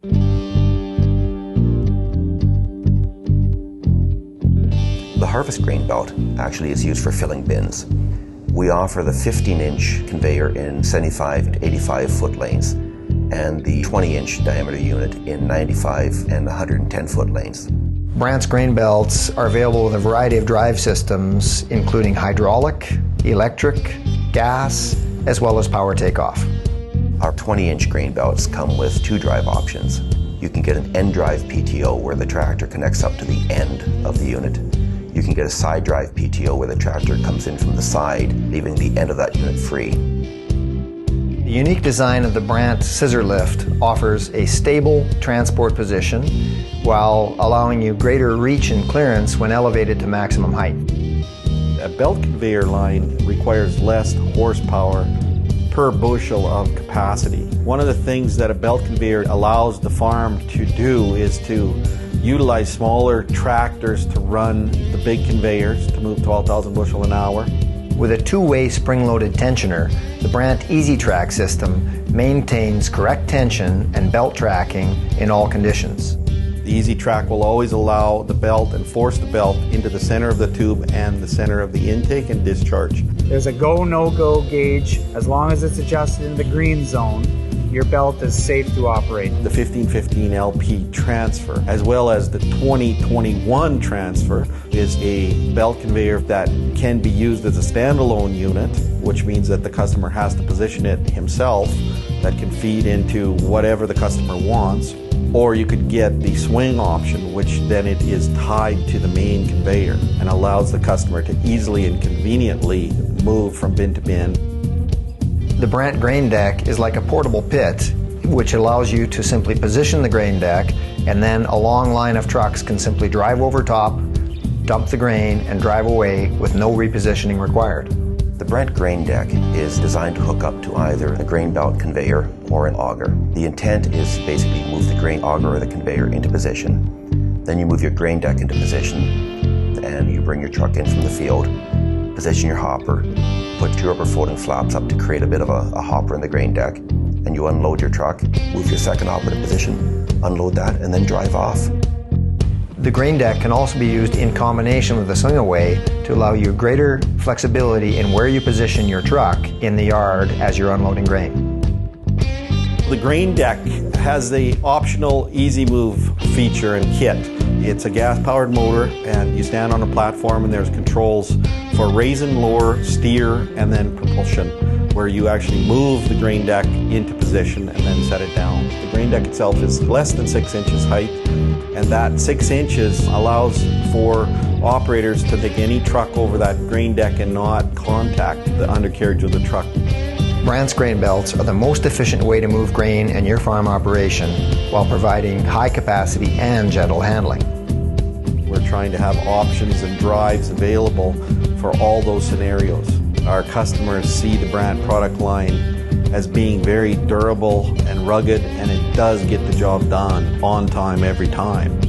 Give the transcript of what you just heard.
The harvest grain belt actually is used for filling bins. We offer the 15-inch conveyor in 75 to 85-foot lanes and the 20-inch diameter unit in 95 and 110-foot lanes. Brandt's GrainBelts are available with a variety of drive systems, including hydraulic, electric, gas, as well as power takeoff. Our 20-inch grain belts come with 2 drive options. You can get an end drive PTO where the tractor connects up to the end of the unit. You can get a side drive PTO where the tractor comes in from the side, leaving the end of that unit free. The unique design of the Brandt scissor lift offers a stable transport position while allowing you greater reach and clearance when elevated to maximum height. A belt conveyor line requires less horsepower per bushel of capacity. One of the things that a belt conveyor allows the farm to do is to utilize smaller tractors to run the big conveyors to move 12,000 bushel an hour. With a 2-way spring-loaded tensioner, the Brandt Easy Track system maintains correct tension and belt tracking in all conditions. The Easy Track will always allow the belt and force the belt into the center of the tube and the center of the intake and discharge. There's a go, no-go gauge. As long as it's adjusted in the green zone, your belt is safe to operate. The 1515 LP transfer, as well as the 2021 transfer, is a belt conveyor that can be used as a standalone unit, which means that the customer has to position it himself, that can feed into whatever the customer wants. Or you could get the swing option, which then it is tied to the main conveyor and allows the customer to easily and conveniently move from bin to bin. The Brandt grain deck is like a portable pit, which allows you to simply position the grain deck, and then a long line of trucks can simply drive over top, dump the grain, and drive away with no repositioning required. The Brandt grain deck is designed to hook up to either a grain belt conveyor or an auger. The intent is basically move the grain auger or the conveyor into position. Then you move your grain deck into position, and you bring your truck in from the field, position your hopper, put 2 rubber folding flaps up to create a bit of a hopper in the grain deck, and you unload your truck, move your second hopper to position, unload that, and then drive off. The grain deck can also be used in combination with the swing-away to allow you greater flexibility in where you position your truck in the yard as you're unloading grain. The grain deck has the optional Easy Move feature and kit. It's a gas-powered motor, and you stand on a platform and there's controls for raise and lower, steer, and then propulsion, where you actually move the grain deck into position and then set it down. The grain deck itself is less than 6 inches height, and that 6 inches allows for operators to take any truck over that grain deck and not contact the undercarriage of the truck. Brandt's GrainBelts are the most efficient way to move grain in your farm operation while providing high capacity and gentle handling. We're trying to have options and drives available for all those scenarios. Our customers see the Brandt product line as being very durable and rugged, and it does get the job done on time every time.